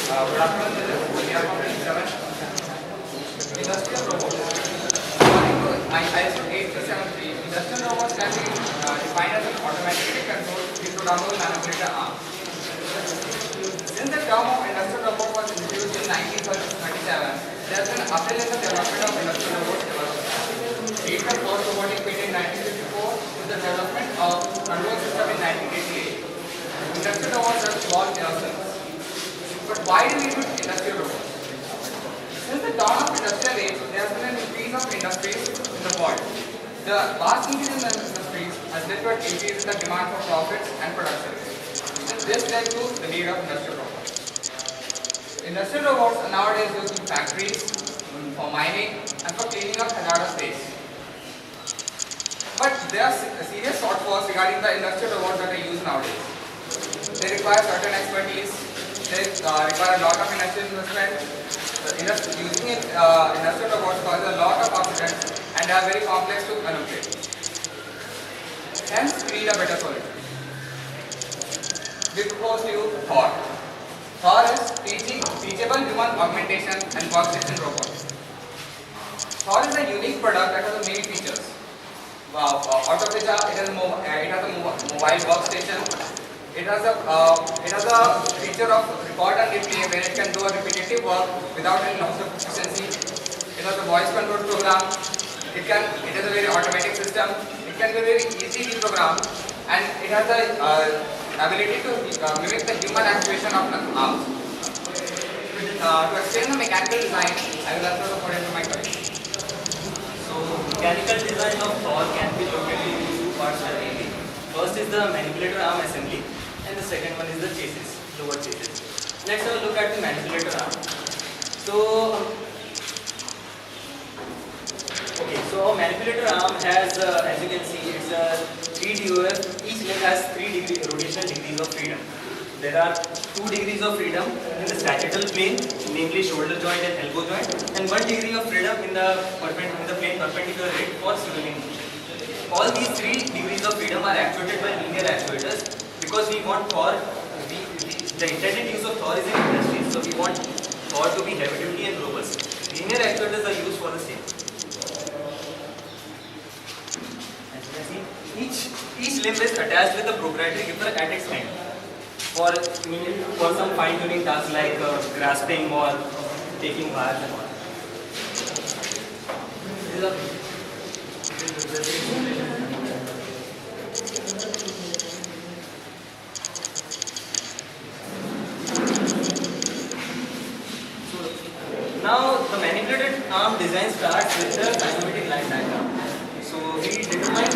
Good afternoon, we are from T.H.A.W.R. Industrial robots. ISO 873, industrial robots can be defined as an automatically controlled reprogrammable manipulator arm. Since the term of industrial robot was introduced in 1937, there has been an uphill in the development of industrial robots development. T.H.A.W.R robotic patent in 1954 with the development of control system in 1988. Industrial robots have evolved ever since. But why do we need industrial robots? Since the dawn of industrial age, there has been an increase of industries in the world. The vast increase in the industries has led to an increase in the demand for profits and production. And this led to the need of industrial robots. Industrial robots are nowadays used in factories, for mining, and for cleaning up hazardous waste. But there are serious shortfalls regarding the industrial robots that are used nowadays. They require certain expertise. They require a lot of industrial investment. Using industrial robots causes a lot of accidents and are very complex to manipulate. Hence, we need a better solution. We propose to you THAWR. THAWR is Teachable Human Augmentation and Workstation Robot. THAWR is a unique product that has many features. Out of which it has a mobile workstation. It has a feature of record and replay where it can do a repetitive work without any loss of efficiency. It has a voice control program. It is a very automatic system. It can be very easily reprogrammed, and it has the ability to mimic the human actuation of the arms. To explain the mechanical design, I will also put into my colleague. So, mechanical design of THAWR can be located in two parts mainly. First is the manipulator arm assembly, and the second one is the chassis, lower chassis. Let's have a look at the manipulator arm. So our manipulator arm has, as you can see, it's a 3DOF. Each leg has 3 rotational degrees of freedom. There are 2 degrees of freedom in the sagittal plane, namely shoulder joint and elbow joint, and 1 degree of freedom in the plane perpendicular for swiveling motion. All these 3 degrees of freedom are actuated by linear actuators because we want THAWR. The intended use of THAWR is in industry, so we want THAWR to be heavy duty and robust. Linear actuators are used for the same. As you can see, each limb is attached with a proprietary gripper at its end for some fine tuning tasks like grasping or taking wires and all. Now the manipulated arm design starts with the kinematic line diagram. So we determine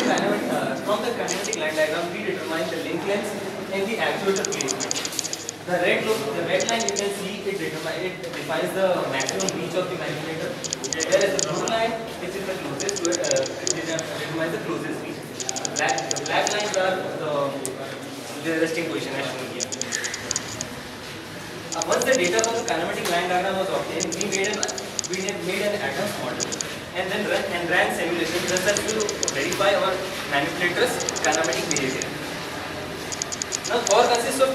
from the kinematic line diagram we determine the link length and the actuator placement. The red line you can see it defines the maximum reach of the manipulator. Whereas the blue line, which is the closest to it, determines the closest reach. The black lines are the resting position as shown here. Once the data from the kinematic line diagram was obtained, we made an atoms model and then ran simulations just as to verify our manipulator's kinematic behavior. Now THAWR consists of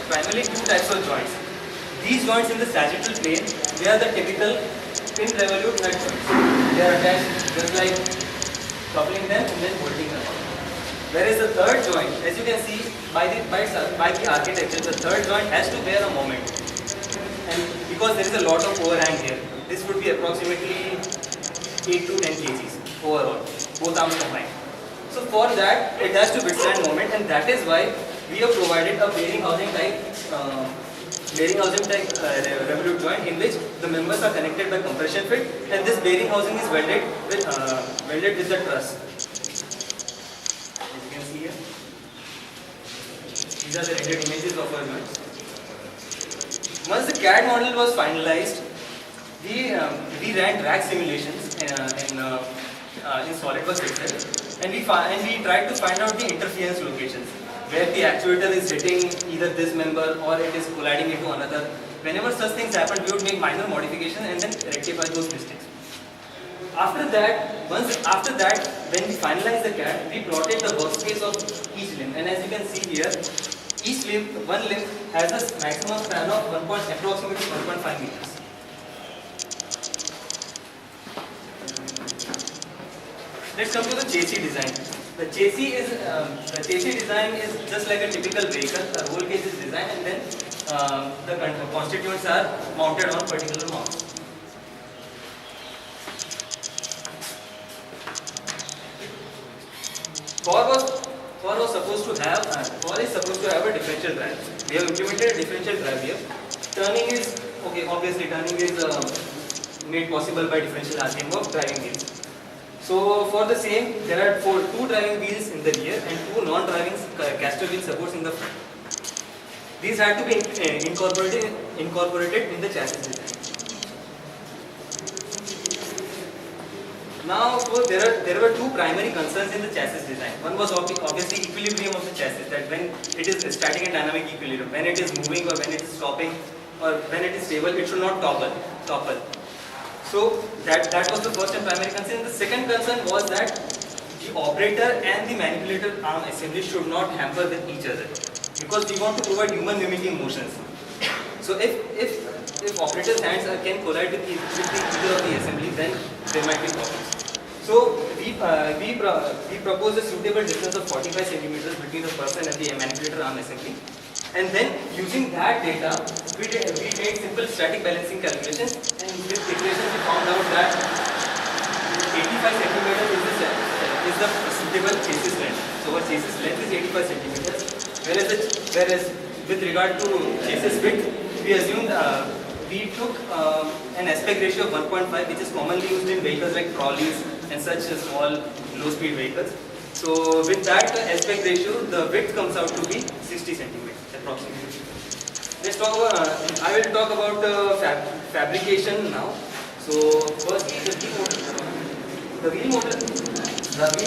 primarily two types of joints. These joints in the sagittal plane, they are the typical pin revolute nut joints. They are attached just like coupling them and then holding them out. Whereas the third joint, as you can see by the architecture, the third joint has to bear a moment. And because there is a lot of overhang here, this would be approximately 8 to 10 kgs overall, both arms combined. So for that, it has to withstand moment, and that is why we have provided a bearing housing type revolute joint in which the members are connected by compression fit, and this bearing housing is welded with the truss. As you can see here, these are the rendered images of our joints. Once the CAD model was finalized, we ran drag simulations in SolidWorks itself, and we tried to find out the interference locations where the actuator is hitting either this member or it is colliding into another. Whenever such things happen, we would make minor modifications and then rectify those mistakes. After that, when we finalized the CAD, we plotted the workspace of each limb, and as you can see here, Each one limb has a maximum span of approximately 1.5 meters. Let's come to the chassis design. The chassis design is just like a typical vehicle. The roll cage is designed, and then the constituents are mounted on particular mounts. THAWR is supposed to have a differential drive. We have implemented a differential drive here. Turning is obviously turning is made possible by differential RPM of driving wheels. So for the same, there are two driving wheels in the rear and two non-driving caster wheel supports in the front. These had to be incorporated in the chassis design. Now, there were two primary concerns in the chassis design. One was obviously equilibrium of the chassis, that when it is static and dynamic equilibrium, when it is moving or when it is stopping or when it is stable, it should not topple. So that was the first and primary concern. The second concern was that the operator and the manipulator arm assembly should not hamper with each other, because we want to provide human mimicking motions. So if operator's hands can collide with either of the assembly, then there might be problems. So we propose a suitable distance of 45 centimeters between the person and the manipulator arm assembly. And then using that data, we made simple static balancing calculations, and with equations we found out that 85 centimeters is the suitable chassis length. So our chassis length is 85 centimeters, whereas with regard to chassis width, we assumed we took an aspect ratio of 1.5, which is commonly used in vehicles like trolleys and such small low-speed vehicles. So with that aspect ratio, the width comes out to be 60 centimeters approximately. Let's talk about, I will talk about fabrication now. So first, the wheel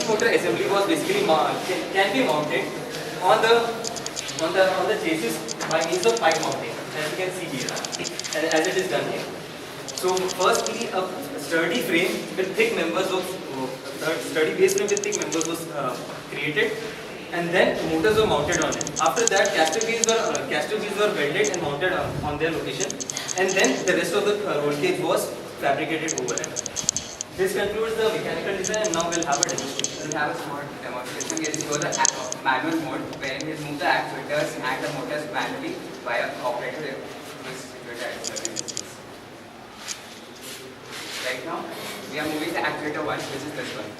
motor assembly was basically can be mounted on the chassis by means of pipe mounting, as you can see here, as it is done here. So firstly, a sturdy frame with thick members was sturdy base frame with thick members was created, and then motors were mounted on it. After that, caster wheels were welded and mounted on their location, and then the rest of the roll cage was fabricated over it. This concludes the mechanical design, and now we'll have a demonstration. We'll have a small demonstration. We'll show the manual mode, where we'll move the actuators and the motors manually via operator who is situated at certain distance. Right now, we are moving the actuator 1, which is this one.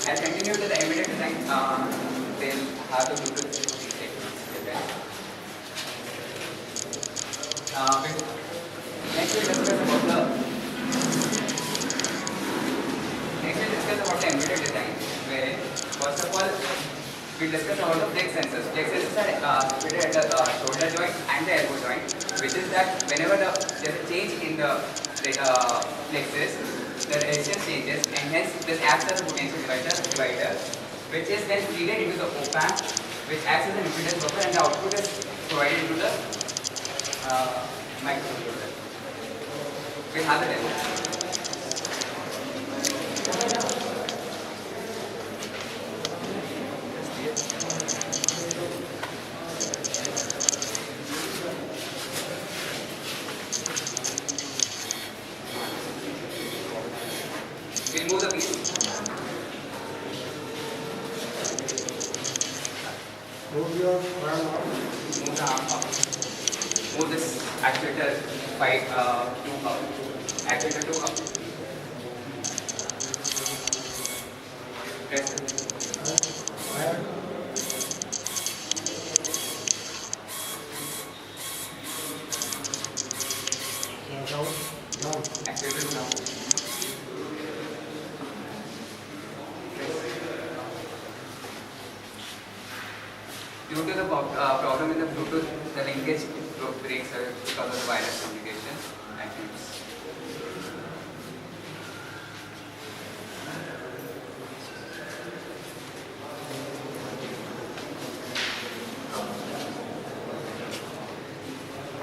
I'll continue to the embedded design. They'll have the Bluetooth next we'll discuss about the embedded design, where first of all we'll discuss about the flex sensors. Flex sensors are situated at the shoulder joint and the elbow joint, which is that whenever there's a change in the flexes, the resistance changes, and hence this acts as a potential divider, which is then feeded into the op-amp, which acts as an impedance buffer, and the output is provided into the microcontroller. We'll have the demo. We'll move the piece. Move your arm out. Move the arm up. Move this actuator to up. Actuator to up. Press it. Fire. Down. Down. Actuator down. Due to the problem in the Bluetooth, the linkage breaks because of the wireless communication.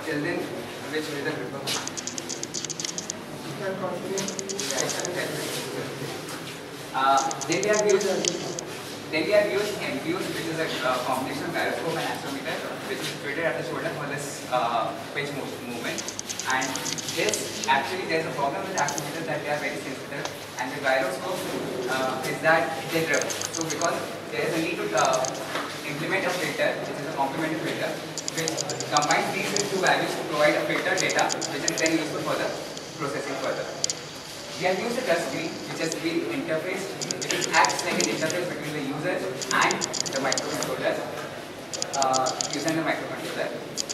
Till then, which way the gripper? Then we have used MPUs, which is a combination of gyroscope and astrometer, which is situated at the shoulder for this pitch movement. And this actually, there's a problem with astrometers that they are very sensitive, and the gyroscope is that they drift. So because there is a need to implement a filter, which is a complementary filter, which combines these two values to provide a filter data, which is then useful for the processing further. We have used a touch screen, which has been interfaced, which acts like an interface between the user and the microcontroller.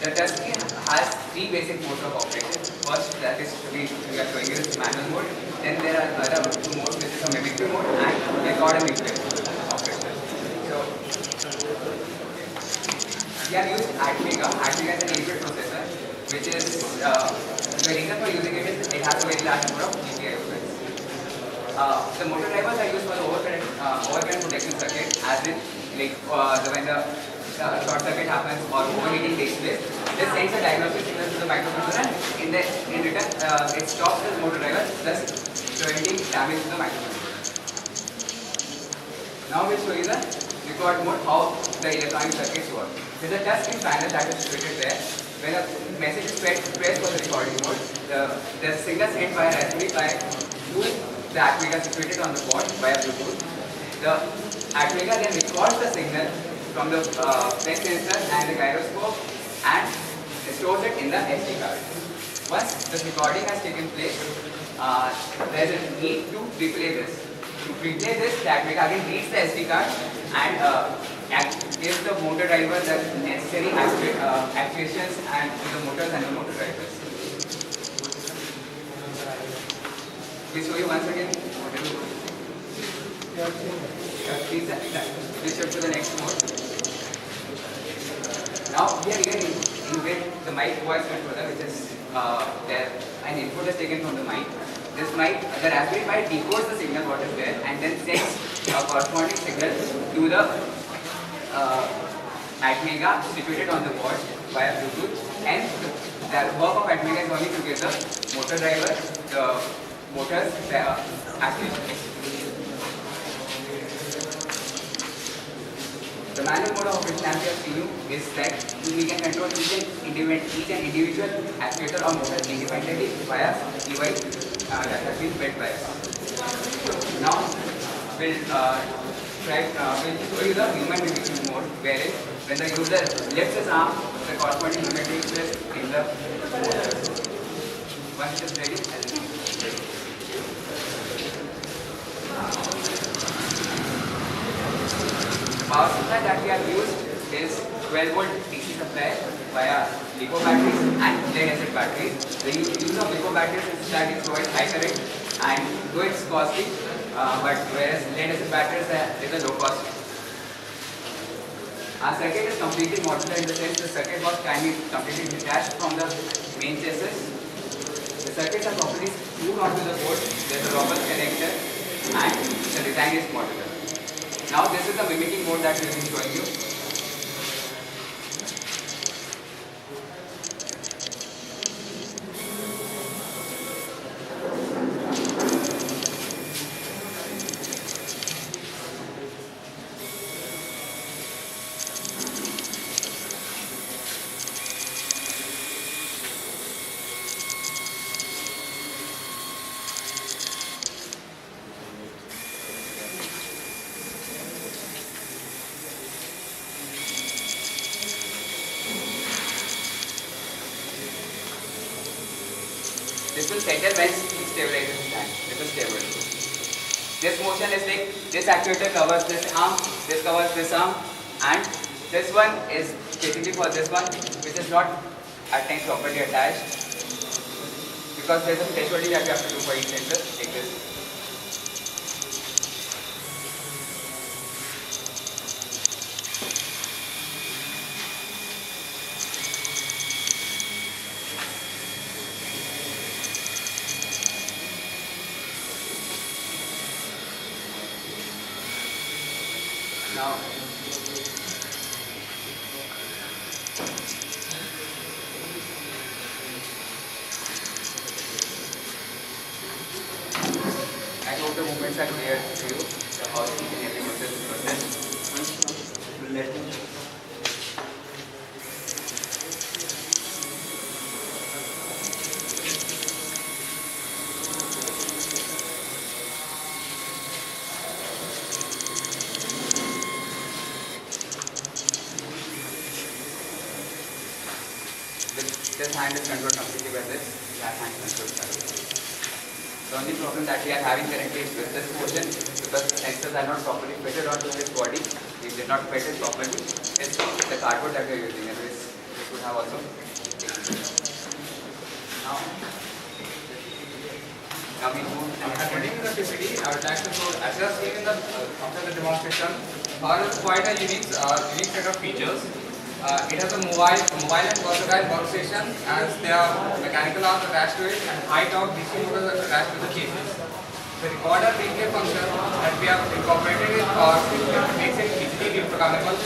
The touch screen has three basic modes of operation. First, that is we are showing you is manual mode. Then there are other two modes, which is a mimicking mode and record and replay operation. So we have used ATMega. ATMega is an 8-bit processor, which is the reason for using it is it has a very large number of GPIO bits. The motor drivers are used for the overcurrent protection circuit, as in like when the short circuit happens or overheating takes place. This sends a diagnostic signal to the microcontroller, and in return it stops the motor driver, thus preventing damage to the microcontroller. Now we'll show you the record mode, how the electronic circuits work. There is a touch screen panel that is situated there. When a message is pressed for the recording mode, the signal sent by a Raspberry Pi to the ATMega situated on the board via Bluetooth. The ATMega then records the signal from the press sensor and the gyroscope and stores it in the SD card. Once this recording has taken place, there is a need to replay this. To replay this, the ATMega again reads the SD card and gives the motor driver the necessary actuations and to the motors and the motor drivers. We show you once again. Please shift to the next mode. Now here again in the mic voice controller, which is there, an input is taken from the mic. This mic, the Raspberry Pi decodes the signal what is there and then sends a corresponding signal to the ATMega situated on the board via Bluetooth, and the work of ATMega is only to give the motor driver, the motors, the actuations. The manual mode of operation, as we have seen, is that we can control each and individual actuator or motor independently via device that has been built by us. Now we'll show you the human mimicking mode, wherein when the user lifts his arm, the corresponding movement takes place in the motor. Once it is ready, the power supply that we have used is 12-volt DC supply via LiPo batteries and lead-acid batteries. The use of LiPo batteries is that it provides high current, and though it's costly, but whereas lead-acid batteries is a low cost. Our circuit is completely modular in the sense the circuit box can be completely detached from the main chassis. The circuits are properly screwed onto the board. There is a robust connector, and the design is modular. Now this is the mimicking mode that we will be showing you. This will settle when speed stabilizes time. This is stable. This motion is like this actuator covers this arm, this covers this arm, and this one is basically for this one, which is not at times properly attached, because there is a thresholding that you have to do for each sensor, like this. Now, of the movements are clear to you, so how each and every process is processed. Let me. This hand is controlled completely by this, that hand is controlled by this. The only problem that we are having currently is with this motion, because the sensors are not properly fitted onto this body. We did not fit it properly. It's the cardboard that we are using. Anyways, this would have also. Now we move. According to the PPT, I would like to show, as you have seen in the after the demonstration, THAWR is quite a unique set of features. It has a mobile and versatile workstation, as there are mechanical arms attached to it and high-torque DC motors attached to the cases. The recorder replay function that we have incorporated in THAWR makes it easily reprogrammable.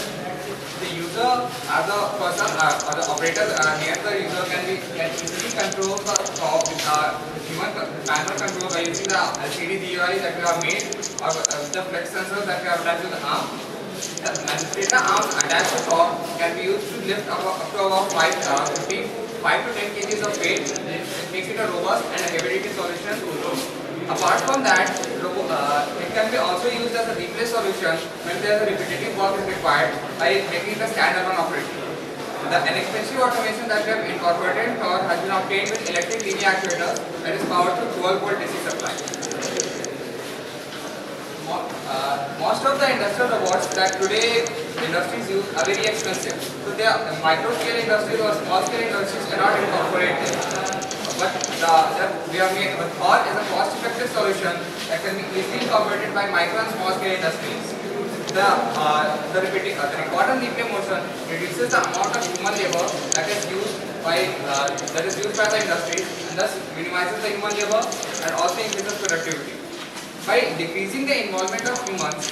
The user, as a person or the operator near the user, can easily control the THAWR with human manual control by using the LCD GUI that we have made, or the flex sensors that we have attached to the arm. The manipulator arms attached to THAWR can be used to lift up to about 5 to 10 kg of weight. It makes it a robust and a heavy-duty solution. Apart from that, it can be also used as a replay solution when there is a repetitive work is required by making the standalone operating. The inexpensive automation that we have incorporated in THAWR has been obtained with electric linear actuators that is powered to 12-volt DC supply. Most of the industrial robots that today industries use are very expensive. So they are micro scale industries or small scale industries cannot incorporate them. But we have made THAWR is a cost effective solution that can be easily incorporated by micro and small scale industries. The record and replay motion reduces the amount of human labor that is used by the industry, and thus minimizes the human labor and also increases productivity. By decreasing the involvement of humans,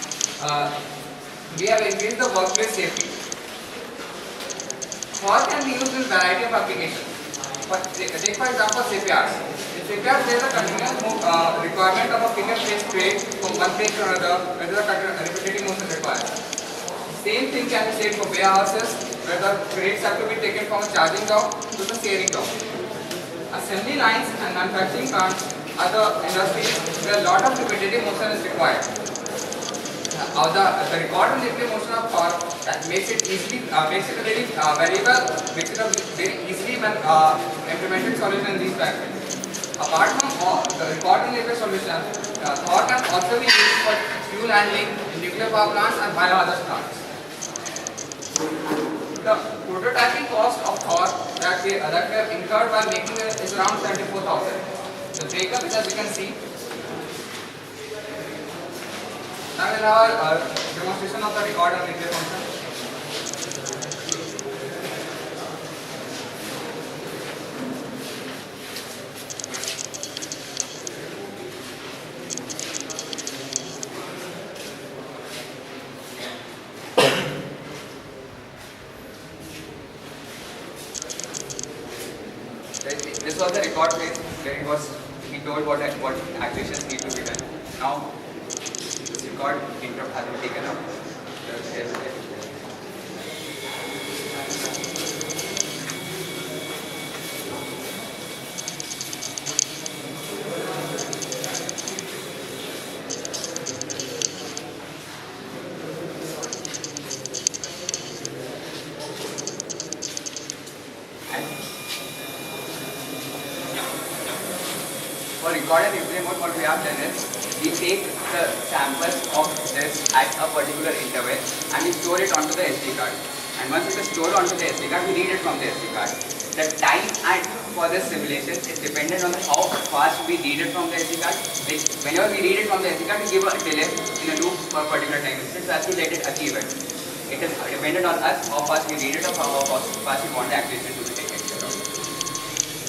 we have increased the workplace safety. THAWR can be used in a variety of applications. Take for example CPRs. In CPRs, there is a continuous requirement of a pick and place crate from one place to another, where there is a repetitive motion required. Same thing can be said for warehouses, where the crates have to be taken from a charging dock to the steering dock. Assembly lines and manufacturing plants are the industries where a lot of repetitive motion is required. The record and replay motion of THAWR that makes it easily, makes it a very very easily implemented solution in these factories. Apart from the record and replay solution, THAWR can also be used for fuel handling in nuclear power plants and biohazard plants. The prototyping cost of THAWR that we have incurred while making it is around 74,000. The breakup is as you can see. Now we'll have a demonstration of the record and replay function. This was the record phase where he told what actions need to be done. Now this record interrupt has been taken up. For record and replay mode, what we have done is we take the samples of this at a particular interval and we store it onto the SD card. And once it is stored onto the SD card, we read it from the SD card. The time for this simulation is dependent on how fast we read it from the SD card. Like whenever we read it from the SD card, we give a delay in a loop for a particular time. So as to let it achieve it. It is dependent on us how fast we read it or how fast we want the actuation to be taken care of.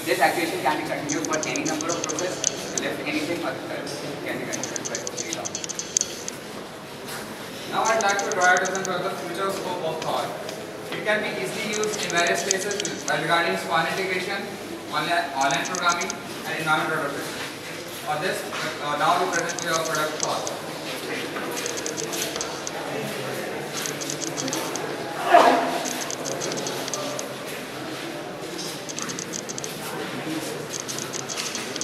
This actuation can be continued for any number of processes, left anything or can be continued by very long. Now I'd like to draw your attention to the future scope of THAWR. It can be easily used in various places regarding SPAN integration, online programming and environment adaptation. on this, now we present your product cost.